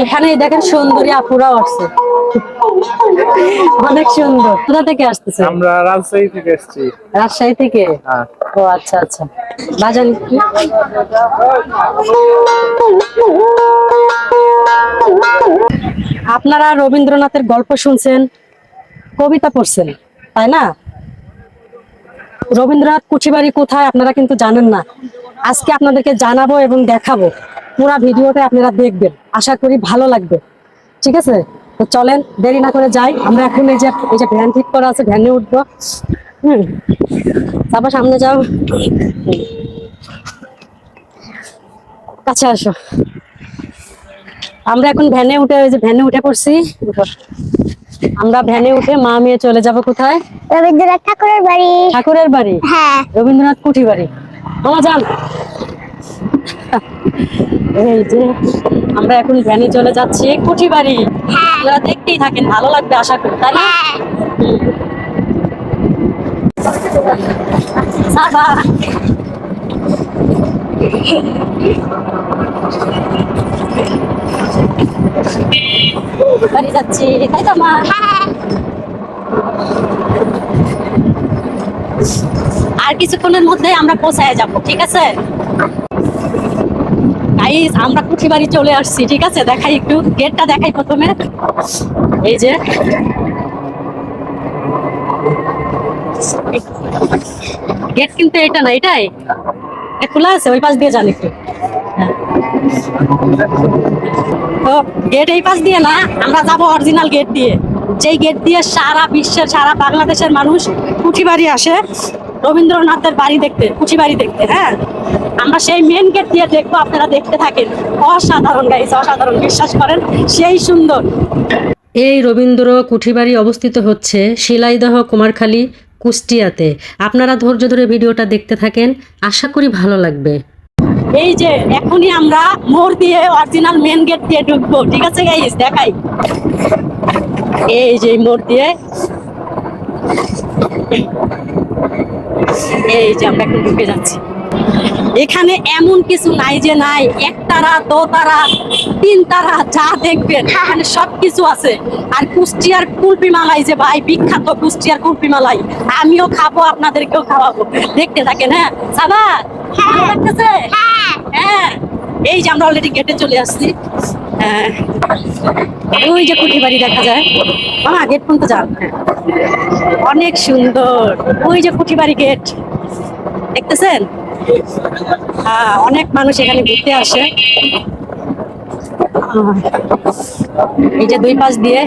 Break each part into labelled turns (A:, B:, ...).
A: এখানে দেখেন সুন্দরী আপুরা আসছে, অনেক সুন্দর। কোথা থেকে আসতেছে?
B: আমরা রাজশাহী থেকে এসেছি।
A: রাজশাহী থেকে?
B: হ্যাঁ।
A: ও আচ্ছা আচ্ছা। বাজান কি আপনারা রবীন্দ্রনাথের গল্প শুনছেন, কবিতা পড়ছেন, তাই না? রবীন্দ্রনাথ কুঠিবাড়ি কোথায় আপনারা কিন্তু জানেন না। আজকে আপনাদেরকে জানাবো এবং দেখাবো। পুরো ভিডিওটা আপনারা দেখবেন, আশা করি ভালো লাগবে। ঠিক আছে, তো চলেন দেরি না করে যাই। আমরা এখন এই যে ভ্যান ঠিক করা আছে, ভ্যানে উঠবো। তারপর সামনে যাও, কাছে আসো। আমরা এখন ভ্যানে উঠে, ওই যে ভ্যানে উঠে পড়ছি। আমরা ভ্যানে উঠে মা মেয়ে চলে যাব কোথায়?
C: রবীন্দ্রনাথ ঠাকুরের বাড়ি।
A: ঠাকুরের বাড়ি?
C: হ্যাঁ।
A: রবীন্দ্রনাথ কুঠিবাড়ি। মামা যান। এই যে আমরা এখন ভ্যানে চলে যাচ্ছি কুঠিবাড়ি। আপনারা দেখতেই থাকেন, ভালো লাগবে আশা করি, তাই না? সাবা বাড়ি যাচ্ছি, তাই তো মা? আর কিছুক্ষণের মধ্যে আমরা পৌঁছায় যাব, ঠিক আছে গাইস? আমরা কুঠিবাড়ি চলে আসছি, ঠিক আছে? দেখাই একটু, গেটটা দেখাই প্রথমে। এই যে গেট কিন্তু এটা না, এটাই খোলা আছে, ওই পাশ দিয়ে যান একটু। তো গেট এই পাশ দিয়ে না, আমরা যাবো অরিজিনাল গেট দিয়ে, যেই গেট দিয়ে সারা বিশ্বের, সারা বাংলাদেশের মানুষ কুঠিবাড়ি আসে রবীন্দ্রনাথের বাড়ি দেখতে, কুঠিবাড়ি দেখতে। হ্যাঁ, আমরা সেই মেন গেট দিয়ে দেখবো, আপনারা দেখতে থাকেন। অসাধারণ গাইস, অসাধারণ, বিশ্বাস করেন, সেই সুন্দর। এই রবীন্দ্র কুঠিবাড়ি অবস্থিত হচ্ছে শিলাইদহ, কুমারখালী, কুষ্টিয়াতে। আপনারা ধৈর্য ধরে ভিডিওটা দেখতে থাকেন, আশা করি ভালো লাগবে। এই যে এখনই আমরা মোড় দিয়ে অরিজিনাল মেন গেট দিয়ে ঢুকবো, ঠিক আছে গাইস? দেখাই, এই যে মোড় দিয়ে, এই যে আমরা এখন ঢুকে যাচ্ছি। এখানে এমন কিছু নাই যে নাই, একতারা, দোতারা, তিনতারা, যা দেখবেন এখানে সবকিছু আছে। আর কুষ্টিয়ার কুলপি মালাই যে ভাই বিখ্যাত, কুষ্টিয়ার কুলপি মালাই আমিও খাবো, আপনাদেরকেও খাওয়াবো, দেখতে থাকেন। হ্যাঁ সাবা, ভালো লাগতেছে? হ্যাঁ, এই যে আমরা অলরেডি গেটে চলে আসছি। হ্যাঁ, ওই যে কুঠিবাড়ি দেখা যায়। মামা গেট পর্যন্ত যান, অনেক সুন্দর। ওই যে কুঠিবাড়ি গেট দেখতেছেন? হ্যাঁ, অনেক মানুষ এখানে ঘুরতে আসে। এই যে দুই পাশ দিয়ে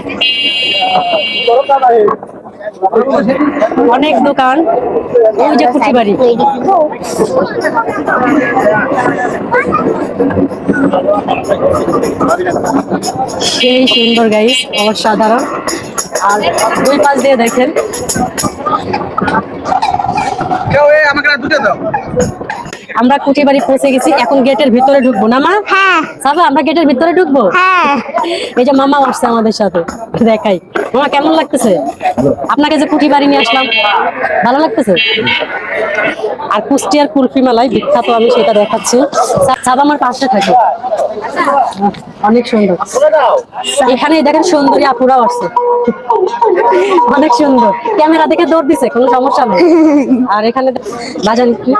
A: অনেক দোকান। ওই যে কুঠিবাড়ি, সেই সুন্দর গাইস, অসাধারণ। আর দুই পাশ দিয়ে দেখেন, আমরা কুঠিবাড়ি পৌঁছে গেছি। এখন গেটের ভিতরে ঢুকবো না মা?
C: হ্যাঁ।
A: সাবা, আমরা গেটের ভিতরে ঢুকবো?
C: হ্যাঁ।
A: এই যে মামা আসছে আমাদের সাথে, দেখাই। মামা কেমন লাগতেছে? আপনাকে যে কুঠিবাড়ি নিয়ে আসলাম, ভালো লাগতেছে? আর কুষ্টিয়ার কুলফি মেলায় বিখ্যাত, আমি সেটা দেখাচ্ছি। সাবা আমার পাশে থাকে, অনেক সুন্দর। এখানে দেখেন সুন্দরী আপুরাও আসছে, অনেক সুন্দর। ক্যামেরা দেখে দৌড় দিছে, কোনো সমস্যা নেই। আর এখানে বাজান কি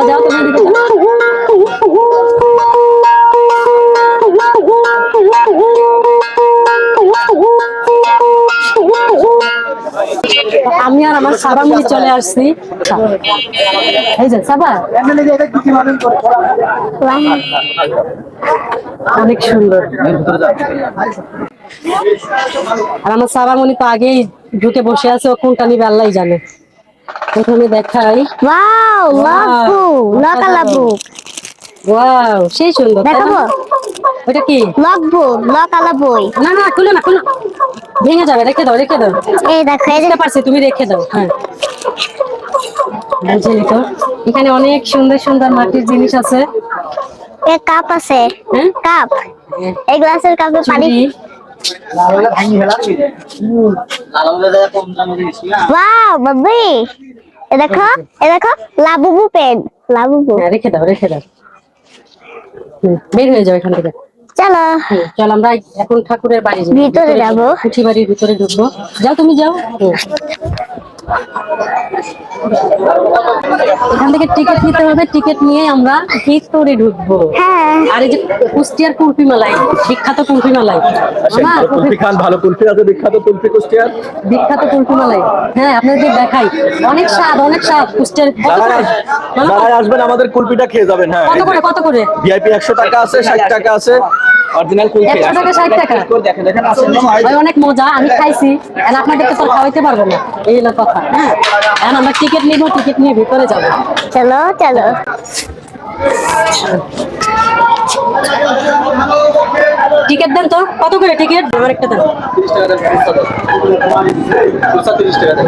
A: যাও, তুমি দিকে যাও। আমি আর আমার সাবামণি চলে আসছি। এই যে সাবা, অনেক সুন্দর। আর আমার সাবামণি তো আগেই ঢুকে বসে আছে, ও কোনটা নিবে আল্লাহ জানে। প্রথমে দেখাই,
C: ওয়াও, লাভু, লাকালাবু।
A: ওয়াও, সেই সুন্দর।
C: দেখাবো?
A: ওটা কি?
C: লাভু, লাকালাবু।
A: না না, খুলো না, খুলো, ভেঙে যাবে। রেখে দাও, রেখে দাও।
C: এই দেখো, এই
A: বুঝতে পারছি, তুমি রেখে দাও। হ্যাঁ, বুঝলি তো। এখানে অনেক সুন্দর সুন্দর মাটির জিনিস আছে।
C: কাপ আছে।
A: হ্যাঁ,
C: কাপ, এই গ্লাসের কাপে পানি। ওয়াও বাবি, এ দেখো, এ দেখো, লাবুবু পেন। লাবু
A: হ্যাঁ রেখে দাও রেখে দাও। বের হয়ে যাও এখান থেকে।
C: চলো
A: চল আমরা এখন ঠাকুরের বাড়ি যাই,
C: ভিতরে যাবো।
A: কুঠি বাড়ির ভিতরে ঢুকবো। যাও তুমি যাও। এখান থেকে টিকিট নিতে হবে, টিকিট নিয়ে আমরা ভিতরে ঢুকবো।
C: হ্যাঁ
A: আর এই যে কুষ্টিয়ার কুলফি মালাই, বিখ্যাত কুলফি মালাই, মামা,
B: কুলফি খান, ভালো কুলফি আছে, বিখ্যাত কুলফি কুষ্টিয়ার।
A: বিখ্যাত কুলফি মালাই। হ্যাঁ আপনাদের দেখাই, অনেক স্বাদ অনেক স্বাদ কুষ্টিয়ার।
B: যারা আসবেন আমাদের কুলফিটা খেয়ে যাবেন। হ্যাঁ
A: কত করে কত করে?
B: ভিআইপি 100 টাকা আছে, 60 টাকা আছে। অরিজিনাল কুলফি
A: 100 টাকা 60 টাকা।
B: দেখেন দেখেন আসেন।
A: ভাই অনেক মজা, আমি খাইছি। আর আপনাদেরকে তো খাওয়াইতে পারবো না, এই হলো কথা। হ্যাঁ এখন আমরা টিকিট নিব, টিকিট নিয়ে ভিতরে যাবো।
C: চলো চলো।
A: টিকিট দেন তো, কত করে টিকিট? আমার একটা দেন।
B: 30 টাকা দেন। 30 টাকা দেন।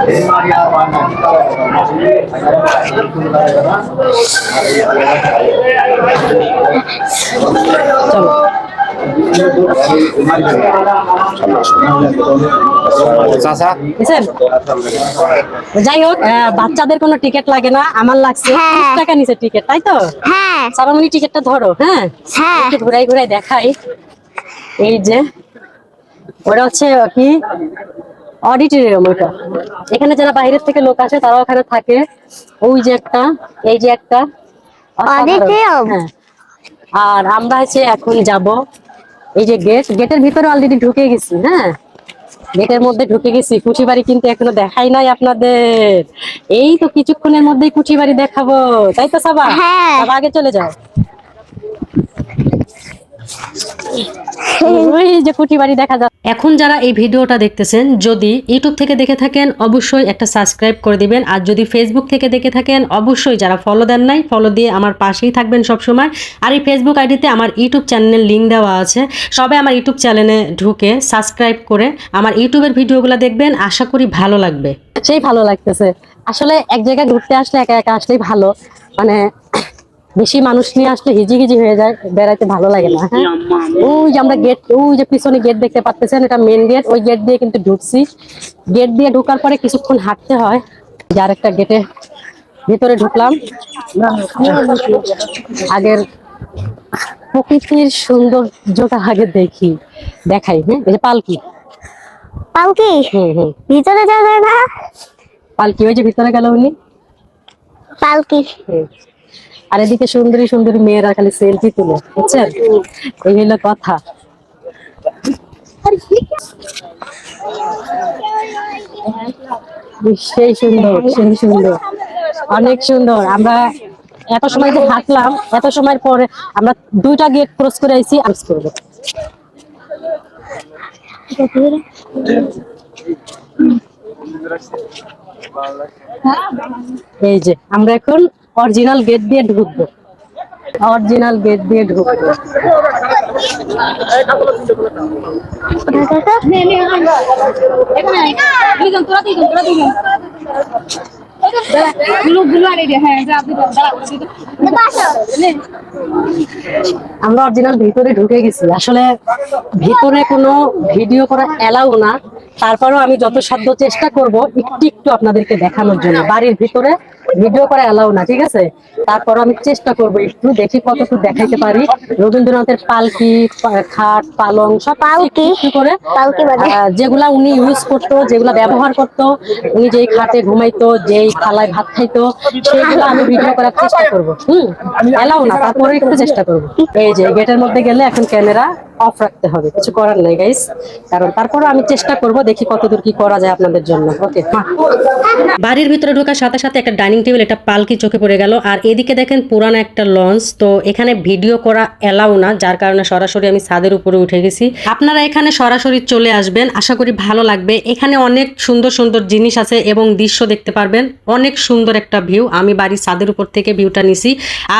A: চলো বুঝছেন? যাই হোক, বাচ্চাদের কোনো টিকিট লাগে না, আমার লাগছে।
C: হ্যাঁ।
A: 30 টাকা নিচে টিকিট, তাই তো?
C: হ্যাঁ
A: সারামণি টিকিটটা ধরো। হ্যাঁ
C: হ্যাঁ
A: একটু ঘুরাই ঘুরাই দেখাই। এই যে ওটা হচ্ছে কি অডিটোরিয়াম, ওইটা। এখানে যারা বাইরের থেকে লোক আসে তারা ওখানে থাকে। ওই যে একটা, এই যে একটা
C: Auditorium?
A: হ্যাঁ। আর আমরা হচ্ছে এখন যাব, এই যে গেটের ভিতরে অলরেডি ঢুকে গেছি। হ্যাঁ গেটের মধ্যে ঢুকে গেছি। কুঠি বাড়ি কিন্তু এখনো দেখাই নাই আপনাদের। এই তো কিছুক্ষণের মধ্যেই কুঠি বাড়ি দেখাবো, তাই তো সাবা?
C: হ্যাঁ।
A: সাবা আগে চলে যাও। ওই যে কুঠি বাড়ি দেখা যাচ্ছে। এখন যারা এই ভিডিওটা দেখতেছেন, যদি ইউটিউব থেকে দেখে থাকেন অবশ্যই একটা সাবস্ক্রাইব করে দিবেন। আর যদি ফেসবুক থেকে দেখে থাকেন অবশ্যই, যারা ফলো দেন নাই ফলো দিয়ে আমার পাশেই থাকবেন সব সময়। আর এই ফেসবুক আইডিতে আমার ইউটিউব চ্যানেলের লিঙ্ক দেওয়া আছে, সবাই আমার ইউটিউব চ্যানেলে ঢুকে সাবস্ক্রাইব করে আমার ইউটিউবের ভিডিওগুলো দেখবেন। আশা করি ভালো লাগবে। সেই ভালো লাগতেছে আসলে। এক জায়গায় ঘুরতে আসলে একা একা আসলেই ভালো, মানে বেশি মানুষ নিয়ে আসলে হিজিগিজি হয়ে যায়, বেড়াইতে ভালো লাগে না। হ্যাঁ ওই যে আমরা গেট, ওই যে পিছনে গেট দেখতে পাচ্ছেন, এটা মেন গেট। ওই গেট দিয়ে কিন্তু ঢুকছি। গেট দিয়ে ঢোকার পরে কিছুক্ষণ হাঁটতে হয়। যার একটা গেটে ভিতরে ঢুকলাম। আগের প্রকৃতির সৌন্দর্যটা আগে দেখাই। হ্যাঁ এই যে পালকি।
C: পালকি ভিতরে যাওয়া যায় না?
A: পালকি ওই যে ভিতরে গেল উনি।
C: পালকি
A: আর এদিকে সুন্দরী সুন্দরী মেয়েরা খালি সেলফি তুলে, বুঝছেন? এই হলো কথা। সেই সুন্দর, সেই সুন্দর, অনেক সুন্দর। আমরা এত সময় যে হাঁটলাম, এত সময়ের পরে আমরা 2টা গেট ক্রস করে আইছি। আর্স করবো এই যে আমরা এখন অরিজিনাল গেট দিয়ে ঢুকবো। অরিজিনাল গেট দিয়ে ঢুকবো। আমরা অরিজিনাল ভিতরে ঢুকে গেছি। আসলে ভিতরে কোনো ভিডিও করা এলাও না, তারপরেও আমি যত সাধ্য চেষ্টা করব একটু একটু আপনাদেরকে দেখানোর জন্য। বাড়ির ভিতরে ভিডিও করা এলাও না, ঠিক আছে? তারপর আমি চেষ্টা করব একটু, দেখি কতটুকু দেখাইতে পারি। রবীন্দ্রনাথের পালকি, খাট, পালং সব
C: পালকি
A: করে,
C: পালকি বাদে
A: যেগুলা উনি ইউজ করতো, যেগুলা ব্যবহার করতো, উনি যেই খাটে ঘুমাইতো, যেই থালায় ভাত খাইতো, সেগুলো আমি ভিডিও করার চেষ্টা করব। এলাও না, তারপরে একটু চেষ্টা করব। এই যে গেটের মধ্যে গেলে এখন ক্যামেরা অফ রাখতে হবে, কিছু করার নাই গাইস। কারণ তারপরে আমি চেষ্টা করব, দেখি কতদূর কি করা যায় আপনাদের জন্য। ওকে। বাড়ির ভিতরে ঢোকার সাথে সাথে একটা ডাইনিং টেবিল, একটা পালকি চোখে পড়ে গেল। আর এদিকে দেখেন পুরানো একটা লঞ্চ। তো এখানে ভিডিও করা এলাও না, যার কারণে সরাসরি আমি ছাদের উপরে উঠে গেছি। আপনারা এখানে সরাসরি চলে আসবেন, আশা করি ভালো লাগবে। এখানে অনেক সুন্দর সুন্দর জিনিস আছে এবং দৃশ্য দেখতে পারবেন। অনেক সুন্দর একটা ভিউ। আমি বাড়ির ছাদের উপর থেকে ভিউটা নিছি।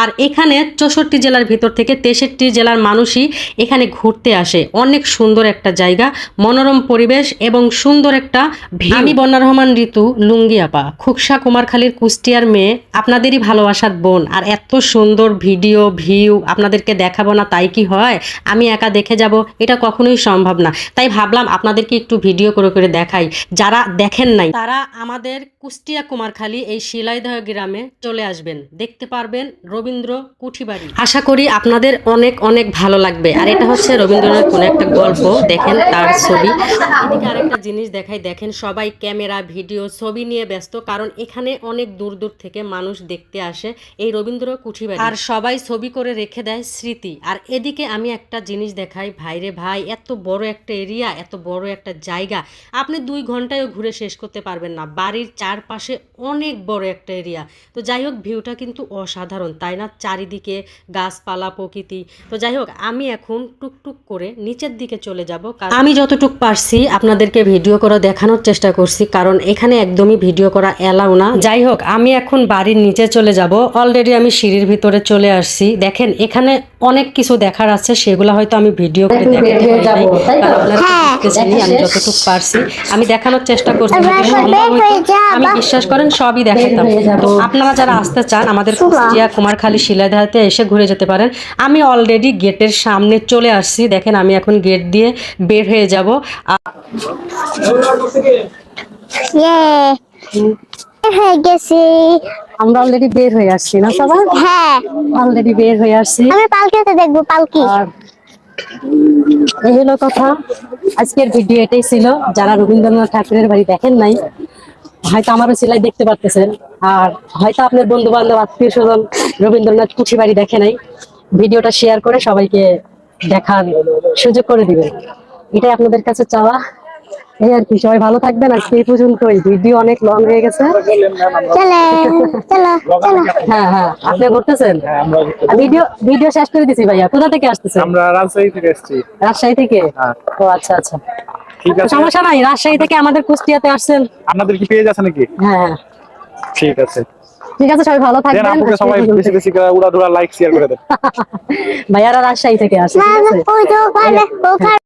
A: আর এখানে 64 জেলার ভিতর থেকে 63 জেলার মানুষই এখানে ঘুরতে আসে। অনেক সুন্দর একটা জায়গা, মনোরম পরিবেশ এবং সুন্দর একটা ভিউ। আমি বন্যা রহমান ঋতু, লুঙ্গি আপা, খুকসা কুমারখালীর কুস্তি কুষ্টিয়ার মেয়ে, আপনাদেরই ভালোবাসার বোন, আর এত সুন্দর ভিডিও ভিউ আপনাদেরকে দেখাবো না তাই কি হয়? আমি একা দেখে যাব এটা কখনোই সম্ভব না। তাই ভাবলাম আপনাদেরকে একটু ভিডিও করে করে দেখাই। যারা দেখেন নাই তারা আমাদের কুষ্টিয়া কুমারখালী এই শিলাইদহ গ্রামে চলে আসবেন, দেখতে পারবেন রবীন্দ্র কুঠিবাড়ি। আশা করি আপনাদের অনেক অনেক ভালো লাগবে। আর এটা হচ্ছে রবীন্দ্রনাথ কোনো একটা গল্প, দেখেন তার ছবি। এদিকে আরেকটা জিনিস দেখাই, দেখেন সবাই ক্যামেরা ভিডিও ছবি নিয়ে ব্যস্ত, কারণ এখানে অনেক দূর দূর থেকে মানুষ দেখতে আসে এই রবীন্দ্র কুঠিবাড়ি, আর সবাই ছবি করে রেখে দেয় স্মৃতি। আর এদিকে আমি একটা জিনিস দেখাই, ভাইরে ভাই, এত বড় একটা এরিয়া, এত বড় একটা জায়গা, আপনি 2 ঘন্টায়ও ঘুরে শেষ করতে পারবেন না। বাড়ির চারপাশে অনেক বড় একটা এরিয়া। তো যাই হোক, ভিউটা কিন্তু অসাধারণ, তাই না? চারিদিকে গাছপালা, প্রকৃতি। তো যাই হোক, আমি এখন টুকটুক করে নিচের দিকে চলে যাব, কারণ আমি যতটুক পারছি আপনাদেরকে ভিডিও করে দেখানোর চেষ্টা করছি, কারণ এখানে একদমই ভিডিও করা এলাও না। যাই হোক, আমি এখন বাড়ির নিচে চলে যাব। অলরেডি আমি সিঁড়ির ভিতরে চলে আসছি। দেখেন এখানে অনেক কিছু দেখার আছে, সেগুলো হয়তো আমি ভিডিও করে দেখাতে পারি নাই, কারণ আপনারা দেখতেছেনই আমি যতটুকু পারছি আমি দেখানোর চেষ্টা করছি। যদি সম্ভব হইতো আমি বিশ্বাস করেন সবই দেখাতাম। তো আপনারা যারা আসতে চান আমাদের কুষ্টিয়া কুমারখালী শিলাইদহতে এসে ঘুরে যেতে পারেন। আমি অলরেডি গেটের সামনে চলে আসছি। দেখেন আমি এখন গেট দিয়ে বের হয়ে যাব।
C: হয়ে গেছি।
A: আমরা অলরেডি বের হয়ে আসছি না সবাই?
C: হ্যাঁ,
A: অলরেডি বের হয়ে আসছি।
C: আমি পালকিতে দেখবো, পালকি।
A: আর এই হলো কথা, আজকের ভিডিও এটাই ছিল। যারা রবীন্দ্রনাথ ঠাকুরের বাড়ি দেখেন নাই, হয়তো আমারও সেলাই দেখতে পারতেছেন, আর হয়তো আপনার বন্ধু বান্ধব আত্মীয় স্বজন রবীন্দ্রনাথ কুঠি বাড়ি দেখে নাই, ভিডিওটা শেয়ার করে সবাইকে দেখার সুযোগ করে দিবেন, এটাই আপনাদের কাছে চাওয়া। এই আর কি, সবাই ভালো থাকবেন। আজকে এই পর্যন্তই, ভিডিও অনেক লং হয়ে গেছে।
C: চলে, চলো, চলো।
A: হ্যাঁ হ্যাঁ, আপনি করতেছেন? ভিডিও ভিডিও শেষ করে দিছি। ভাইয়া কোথা থেকে আসতেছেন?
B: আমরা রাজশাহী থেকে এসেছি।
A: রাজশাহী থেকে?
B: হ্যাঁ।
A: ও আচ্ছা আচ্ছা,
B: ঠিক আছে,
A: সমস্যা নাই। রাজশাহী থেকে আমাদের কুষ্টিয়াতে আসছেন?
B: আপনাদের কি পেজ আছে নাকি?
A: হ্যাঁ
B: ঠিক আছে,
A: ঠিক আছে, সবাই ভালো
B: দেন
A: থাকবেন।
B: আপুকে সবাই বেশি বেশি করে উড়াধুরা লাইক শেয়ার করে দেন।
A: ভাইয়ারা রাজশাহী থেকে আসে,
C: না,
A: ঠিক
C: না,
A: আছে?
C: ওই তো ওখানে, ওখানে।